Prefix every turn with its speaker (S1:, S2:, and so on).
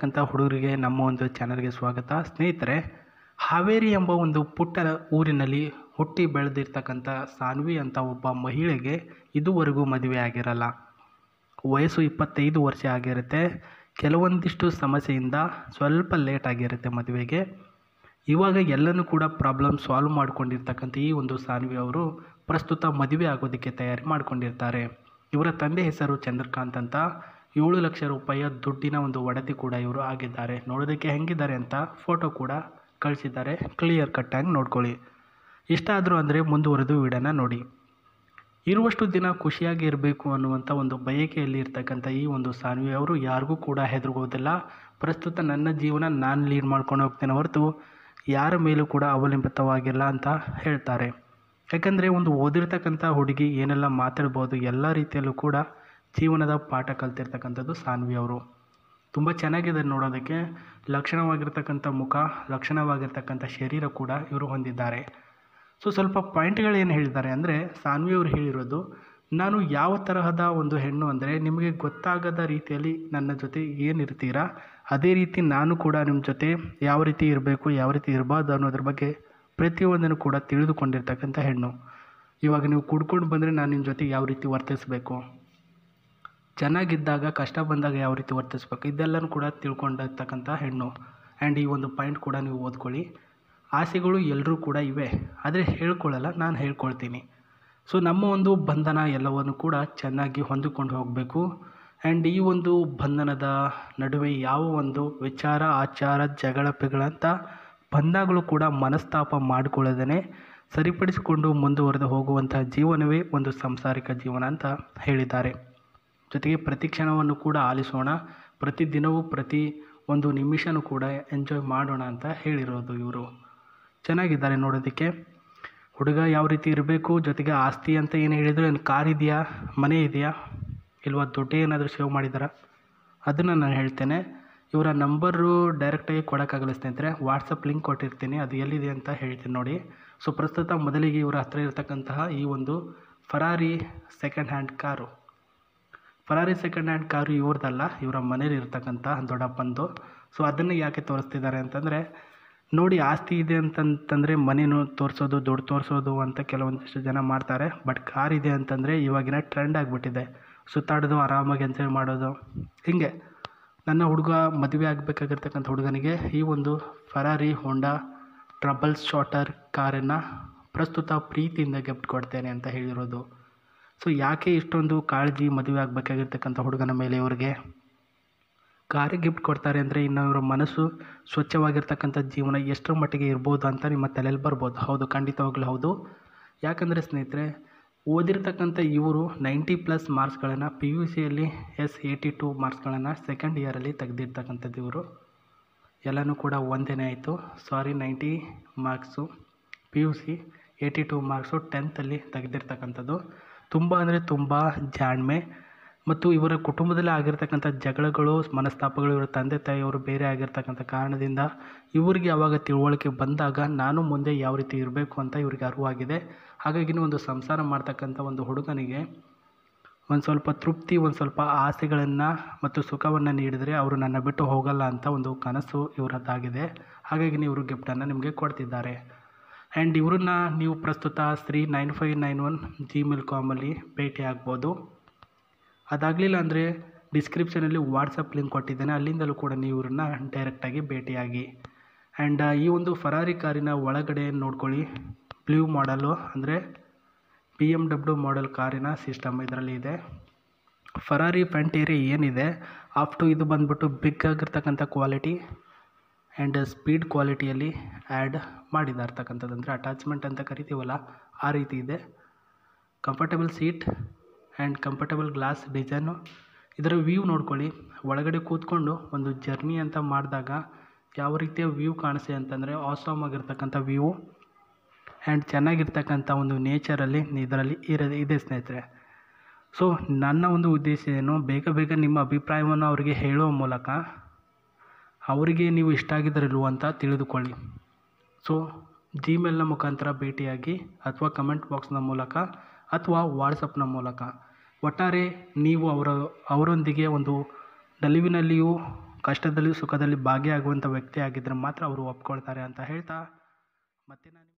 S1: ಇರ್ತಕ್ಕಂಥ ಹುಡುಗರಿಗೆ ನಮ್ಮ ಒಂದು ಚಾನಲ್ಗೆ ಸ್ವಾಗತ. ಸ್ನೇಹಿತರೆ, ಹಾವೇರಿ ಎಂಬ ಒಂದು ಪುಟ್ಟ ಊರಿನಲ್ಲಿ ಹುಟ್ಟಿ ಬೆಳೆದಿರ್ತಕ್ಕಂಥ ಸಾನ್ವಿ ಅಂತ ಒಬ್ಬ ಮಹಿಳೆಗೆ ಇದುವರೆಗೂ ಮದುವೆ ಆಗಿರಲ್ಲ. ವಯಸ್ಸು 25 ವರ್ಷ ಆಗಿರುತ್ತೆ. ಕೆಲವೊಂದಿಷ್ಟು ಸಮಸ್ಯೆಯಿಂದ ಸ್ವಲ್ಪ ಲೇಟ್ ಆಗಿರುತ್ತೆ ಮದುವೆಗೆ. ಇವಾಗ ಎಲ್ಲನೂ ಕೂಡ ಪ್ರಾಬ್ಲಮ್ ಸಾಲ್ವ್ ಮಾಡ್ಕೊಂಡಿರ್ತಕ್ಕಂಥ ಈ ಒಂದು ಸಾನ್ವಿ ಅವರು ಪ್ರಸ್ತುತ ಮದುವೆ ಆಗೋದಕ್ಕೆ ತಯಾರಿ ಮಾಡ್ಕೊಂಡಿರ್ತಾರೆ. ಇವರ ತಂದೆ ಹೆಸರು ಚಂದ್ರಕಾಂತ್ ಅಂತ. 7 ಲಕ್ಷ ರೂಪಾಯಿಯ ದುಡ್ಡಿನ ಒಂದು ಒಡತಿ ಕೂಡ ಇವರು ಆಗಿದ್ದಾರೆ. ನೋಡೋದಕ್ಕೆ ಹೆಂಗಿದ್ದಾರೆ ಅಂತ ಫೋಟೋ ಕೂಡ ಕಳಿಸಿದ್ದಾರೆ. ಕ್ಲಿಯರ್ ಕಟ್ಟಾಗಿ ನೋಡ್ಕೊಳ್ಳಿ. ಇಷ್ಟ ಆದರೂ ಅಂದರೆ ಮುಂದುವರೆದು ವಿಡಿಯೋನ ನೋಡಿ. ಇರುವಷ್ಟು ದಿನ ಖುಷಿಯಾಗಿ ಇರಬೇಕು ಅನ್ನುವಂಥ ಒಂದು ಬಯಕೆಯಲ್ಲಿ ಇರ್ತಕ್ಕಂಥ ಈ ಒಂದು ಸಾನ್ವಿ ಅವರು ಯಾರಿಗೂ ಕೂಡ ಹೆದರುಗೋದಿಲ್ಲ. ಪ್ರಸ್ತುತ ನನ್ನ ಜೀವನ ನಾನು ಲೀಡ್ ಮಾಡ್ಕೊಂಡು ಹೋಗ್ತೇನೆ ಹೊರತು ಯಾರ ಮೇಲೂ ಕೂಡ ಅವಲಂಬಿತವಾಗಿಲ್ಲ ಅಂತ ಹೇಳ್ತಾರೆ. ಯಾಕಂದರೆ ಒಂದು ಓದಿರ್ತಕ್ಕಂಥ ಹುಡುಗಿ ಏನೆಲ್ಲ ಮಾತಾಡ್ಬೋದು, ಎಲ್ಲ ರೀತಿಯಲ್ಲೂ ಕೂಡ ಜೀವನದ ಪಾಠ ಕಲ್ತಿರ್ತಕ್ಕಂಥದ್ದು ಸಾನ್ವಿ ಅವರು. ತುಂಬ ಚೆನ್ನಾಗಿದೆ ನೋಡೋದಕ್ಕೆ. ಲಕ್ಷಣವಾಗಿರ್ತಕ್ಕಂಥ ಮುಖ, ಲಕ್ಷಣವಾಗಿರ್ತಕ್ಕಂಥ ಶರೀರ ಕೂಡ ಇವರು ಹೊಂದಿದ್ದಾರೆ. ಸ್ವಲ್ಪ ಪಾಯಿಂಟ್ಗಳು ಏನು ಹೇಳಿದ್ದಾರೆ ಅಂದರೆ, ಸಾನ್ವಿ ಅವರು ಹೇಳಿರೋದು, ನಾನು ಯಾವ ತರಹದ ಒಂದು ಹೆಣ್ಣು ಅಂದರೆ ನಿಮಗೆ ಗೊತ್ತಾಗದ ರೀತಿಯಲ್ಲಿ ನನ್ನ ಜೊತೆ ಏನಿರ್ತೀರಾ ಅದೇ ರೀತಿ ನಾನು ಕೂಡ ನಿಮ್ಮ ಜೊತೆ ಯಾವ ರೀತಿ ಇರಬೇಕು, ಯಾವ ರೀತಿ ಇರಬಾರ್ದು ಅನ್ನೋದ್ರ ಬಗ್ಗೆ ಪ್ರತಿಯೊಂದನ್ನು ಕೂಡ ತಿಳಿದುಕೊಂಡಿರ್ತಕ್ಕಂಥ ಹೆಣ್ಣು. ಇವಾಗ ನೀವು ಕುಡ್ಕೊಂಡು ಬಂದರೆ ನಾನು ನಿಮ್ಮ ಜೊತೆ ಯಾವ ರೀತಿ ವರ್ತಿಸಬೇಕು, ಚೆನ್ನಾಗಿದ್ದಾಗ ಕಷ್ಟ ಬಂದಾಗ ಯಾವ ರೀತಿ ವರ್ತಿಸ್ಬೇಕು, ಇದೆಲ್ಲನೂ ಕೂಡ ತಿಳ್ಕೊಂಡಿರ್ತಕ್ಕಂಥ ಹೆಣ್ಣು. ಆ್ಯಂಡ್ ಈ ಒಂದು ಪಾಯಿಂಟ್ ಕೂಡ ನೀವು ಓದ್ಕೊಳ್ಳಿ. ಆಸೆಗಳು ಎಲ್ಲರೂ ಕೂಡ ಇವೆ, ಆದರೆ ಹೇಳ್ಕೊಳ್ಳಲ್ಲ, ನಾನು ಹೇಳ್ಕೊಳ್ತೀನಿ. ನಮ್ಮ ಒಂದು ಬಂಧನ ಎಲ್ಲವನ್ನು ಕೂಡ ಚೆನ್ನಾಗಿ ಹೊಂದಿಕೊಂಡು ಹೋಗಬೇಕು. ಆ್ಯಂಡ್ ಈ ಒಂದು ಬಂಧನದ ನಡುವೆ ಯಾವ ಒಂದು ವಿಚಾರ, ಆಚಾರ, ಜಗಳ ಪಿಗಳಂತ ಬಂದಾಗಲೂ ಕೂಡ ಮನಸ್ತಾಪ ಮಾಡಿಕೊಳ್ಳದೇ ಸರಿಪಡಿಸಿಕೊಂಡು ಮುಂದುವರೆದು ಹೋಗುವಂಥ ಜೀವನವೇ ಒಂದು ಸಾಂಸಾರಿಕ ಜೀವನ ಅಂತ ಹೇಳಿದ್ದಾರೆ. ಜೊತೆಗೆ ಪ್ರತಿ ಕ್ಷಣವನ್ನು ಕೂಡ ಆಲಿಸೋಣ, ಪ್ರತಿದಿನವೂ ಪ್ರತಿ ಒಂದು ನಿಮಿಷನೂ ಕೂಡ ಎಂಜಾಯ್ ಮಾಡೋಣ ಅಂತ ಹೇಳಿರೋದು ಇವರು. ಚೆನ್ನಾಗಿದ್ದಾರೆ ನೋಡೋದಕ್ಕೆ. ಹುಡುಗ ಯಾವ ರೀತಿ ಇರಬೇಕು, ಜೊತೆಗೆ ಆಸ್ತಿ ಅಂತ ಏನು ಹೇಳಿದ್ರು, ಏನು ಕಾರ್ ಇದೆಯಾ, ಮನೆ ಇದೆಯಾ, ಇಲ್ವಾ ದುಡ್ಡು ಏನಾದರೂ ಸೇವ್ ಮಾಡಿದಾರಾ, ಅದನ್ನು ನಾನು ಹೇಳ್ತೇನೆ. ಇವರ ನಂಬರು ಡೈರೆಕ್ಟಾಗಿ ಕೊಡೋಕ್ಕಾಗಲ್ಲ ಸ್ನೇಹಿತರೆ, ವಾಟ್ಸಪ್ ಲಿಂಕ್ ಕೊಟ್ಟಿರ್ತೀನಿ, ಅದು ಎಲ್ಲಿದೆ ಅಂತ ಹೇಳ್ತೀನಿ ನೋಡಿ. ಪ್ರಸ್ತುತ ಮೊದಲಿಗೆ ಇವರ ಹತ್ರ ಇರತಕ್ಕಂತಹ ಈ ಒಂದು ಫರಾರಿ ಸೆಕೆಂಡ್ ಹ್ಯಾಂಡ್ ಕಾರು ಇವ್ರದ್ದಲ್ಲ, ಇವರ ಮನೇಲಿ ಇರ್ತಕ್ಕಂಥ ದೊಡ್ಡಪ್ಪಂದು. ಅದನ್ನು ಯಾಕೆ ತೋರಿಸ್ತಿದ್ದಾರೆ ಅಂತಂದರೆ, ನೋಡಿ ಆಸ್ತಿ ಇದೆ ಅಂತಂತಂದರೆ ಮನೇನು ತೋರಿಸೋದು, ದುಡ್ಡು ತೋರಿಸೋದು ಅಂತ ಕೆಲವೊಂದಿಷ್ಟು ಜನ ಮಾಡ್ತಾರೆ. ಬಟ್ ಕಾರ್ ಇದೆ ಅಂತಂದರೆ ಇವಾಗಿನ ಟ್ರೆಂಡ್ ಆಗಿಬಿಟ್ಟಿದೆ. ಸುತ್ತಾಡೋದು, ಆರಾಮಾಗಿ ಎಂಜಾಯ್ ಮಾಡೋದು, ಹೀಗೆ. ನನ್ನ ಹುಡುಗ ಮದುವೆ ಆಗಬೇಕಾಗಿರ್ತಕ್ಕಂಥ ಹುಡುಗನಿಗೆ ಈ ಒಂದು ಫರಾರಿ ಹೋಂಡಾ ಟ್ರಬಲ್ ಶಾಟರ್ ಕಾರನ್ನು ಪ್ರಸ್ತುತ ಪ್ರೀತಿಯಿಂದ ಗಿಫ್ಟ್ ಕೊಡ್ತೇನೆ ಅಂತ ಹೇಳಿರೋದು. ಯಾಕೆ ಇಷ್ಟೊಂದು ಕಾಳಜಿ ಮದುವೆ ಆಗಬೇಕಾಗಿರ್ತಕ್ಕಂಥ ಹುಡುಗನ ಮೇಲೆ ಇವ್ರಿಗೆ? ಕಾರಿಗೆ ಗಿಫ್ಟ್ ಕೊಡ್ತಾರೆ ಅಂದರೆ ಇನ್ನು ಇವರ ಮನಸ್ಸು ಸ್ವಚ್ಛವಾಗಿರ್ತಕ್ಕಂಥ ಜೀವನ ಎಷ್ಟರ ಮಟ್ಟಿಗೆ ಇರ್ಬೋದು ಅಂತ ನಿಮ್ಮ ತಲೆಯಲ್ಲಿ ಬರ್ಬೋದು. ಹೌದು, ಖಂಡಿತವಾಗ್ಲೂ ಹೌದು. ಯಾಕಂದರೆ ಸ್ನೇಹಿತರೆ, ಓದಿರ್ತಕ್ಕಂಥ ಇವರು 90+ ಮಾರ್ಕ್ಸ್ಗಳನ್ನು PUCಯಲ್ಲಿ 82 ಮಾರ್ಕ್ಸ್ಗಳನ್ನು ಸೆಕೆಂಡ್ ಇಯರಲ್ಲಿ ತೆಗೆದಿರ್ತಕ್ಕಂಥದ್ದು ಇವರು. ಎಲ್ಲನೂ ಕೂಡ ಒಂದೇ ಆಯಿತು. 90 ಮಾರ್ಕ್ಸು PUC, 82 ಮಾರ್ಕ್ಸು 10th ತೆಗೆದಿರ್ತಕ್ಕಂಥದ್ದು. ತುಂಬ ಅಂದರೆ ತುಂಬ ಜಾಣ್ಮೆ. ಮತ್ತು ಇವರ ಕುಟುಂಬದಲ್ಲಿ ಆಗಿರ್ತಕ್ಕಂಥ ಜಗಳಗಳು, ಮನಸ್ತಾಪಗಳು, ಇವರ ತಂದೆ ತಾಯಿಯವರು ಬೇರೆ ಆಗಿರ್ತಕ್ಕಂಥ ಕಾರಣದಿಂದ ಇವರಿಗೆ ಯಾವಾಗ ತಿಳುವಳಿಕೆ ಬಂದಾಗ ನಾನು ಮುಂದೆ ಯಾವ ರೀತಿ ಇರಬೇಕು ಅಂತ ಇವರಿಗೆ ಅರಿವಾಗಿದೆ. ಹಾಗಾಗಿ ಒಂದು ಸಂಸಾರ ಮಾಡ್ತಕ್ಕಂಥ ಒಂದು ಹುಡುಗನಿಗೆ ಒಂದು ಸ್ವಲ್ಪ ತೃಪ್ತಿ, ಒಂದು ಸ್ವಲ್ಪ ಆಸೆಗಳನ್ನು ಮತ್ತು ಸುಖವನ್ನು ನೀಡಿದರೆ ಅವರು ನನ್ನ ಬಿಟ್ಟು ಹೋಗಲ್ಲ ಅಂತ ಒಂದು ಕನಸು ಇವರದ್ದಾಗಿದೆ. ಹಾಗಾಗಿ ಇವರು ಗಿಫ್ಟನ್ನು ನಿಮಗೆ ಕೊಡ್ತಿದ್ದಾರೆ. ಆ್ಯಂಡ್ ಇವ್ರನ್ನ ನೀವು ಪ್ರಸ್ತುತ 39591 gmail.com ಭೇಟಿ ಆಗ್ಬೋದು. ಅದಾಗಲಿಲ್ಲ ಅಂದರೆ ಡಿಸ್ಕ್ರಿಪ್ಷನಲ್ಲಿ ವಾಟ್ಸಪ್ ಲಿಂಕ್ ಕೊಟ್ಟಿದ್ದೇನೆ, ಅಲ್ಲಿಂದಲೂ ಕೂಡ ನೀವು ಇವ್ರನ್ನ ಡೈರೆಕ್ಟಾಗಿ ಭೇಟಿಯಾಗಿ. ಆ್ಯಂಡ್ ಈ ಒಂದು ಫರಾರಿ ಕಾರಿನ ಒಳಗಡೆ ನೋಡ್ಕೊಳ್ಳಿ. ಬ್ಲೂ ಮಾಡಲು ಅಂದರೆ BMW ಮಾಡೆಲ್ ಕಾರಿನ ಸಿಸ್ಟಮ್ ಇದರಲ್ಲಿ ಇದೆ. ಫರಾರಿ ಫ್ರಂಟ್ ಏರಿಯಾ ಏನಿದೆ ಅಪ್ ಇದು ಬಂದುಬಿಟ್ಟು ಬಿಗ್ ಆಗಿರ್ತಕ್ಕಂಥ ಕ್ವಾಲಿಟಿ ಆ್ಯಂಡ್ ಸ್ಪೀಡ್ ಕ್ವಾಲಿಟಿಯಲ್ಲಿ ಆ್ಯಡ್ ಮಾಡಿದಾರ್ತಕ್ಕಂಥದ್ದು, ಅಂದರೆ ಅಟ್ಯಾಚ್ಮೆಂಟ್ ಅಂತ ಕರಿತೀವಲ್ಲ ಆ ರೀತಿ ಇದೆ. Comfortable seat and comfortable glass design. ಇದರ ವ್ಯೂ ನೋಡ್ಕೊಳ್ಳಿ. ಒಳಗಡೆ ಕೂತ್ಕೊಂಡು ಒಂದು ಜರ್ನಿ ಅಂತ ಮಾಡಿದಾಗ ಯಾವ ರೀತಿಯ ವ್ಯೂ ಕಾಣಿಸ್ತೆ ಅಂತಂದರೆ ಆಸಮ್ ಆಗಿರ್ತಕ್ಕಂಥ ವ್ಯೂ ಆ್ಯಂಡ್ ಚೆನ್ನಾಗಿರ್ತಕ್ಕಂಥ ಒಂದು ನೇಚರಲ್ಲಿ ಇದರಲ್ಲಿ ಇದೆ ಸ್ನೇಹಿತರೆ. ನನ್ನ ಒಂದು ಉದ್ದೇಶ ಏನು, ಬೇಗ ನಿಮ್ಮ ಅಭಿಪ್ರಾಯವನ್ನು ಅವರಿಗೆ ಹೇಳುವ ಮೂಲಕ ಅವರಿಗೆ ನೀವು ಇಷ್ಟ ಆಗಿದ್ದರಿಲ್ವ ಅಂತ ತಿಳಿದುಕೊಳ್ಳಿ. ಜಿಮೇಲ್ನ ಮುಖಾಂತರ ಭೇಟಿಯಾಗಿ ಅಥವಾ ಕಮೆಂಟ್ ಬಾಕ್ಸ್ನ ಮೂಲಕ ಅಥವಾ ವಾಟ್ಸಪ್ನ ಮೂಲಕ ಒಟ್ಟಾರೆ ನೀವು ಅವರೊಂದಿಗೆ ಒಂದು ನಲಿವಿನಲ್ಲಿಯೂ ಕಷ್ಟದಲ್ಲಿ ಸುಖದಲ್ಲಿ ಭಾಗಿಯಾಗುವಂಥ ವ್ಯಕ್ತಿ ಆಗಿದ್ದರೆ ಮಾತ್ರ ಅವರು ಒಪ್ಕೊಳ್ತಾರೆ ಅಂತ ಹೇಳ್ತಾ ಮತ್ತೆ ನಾನು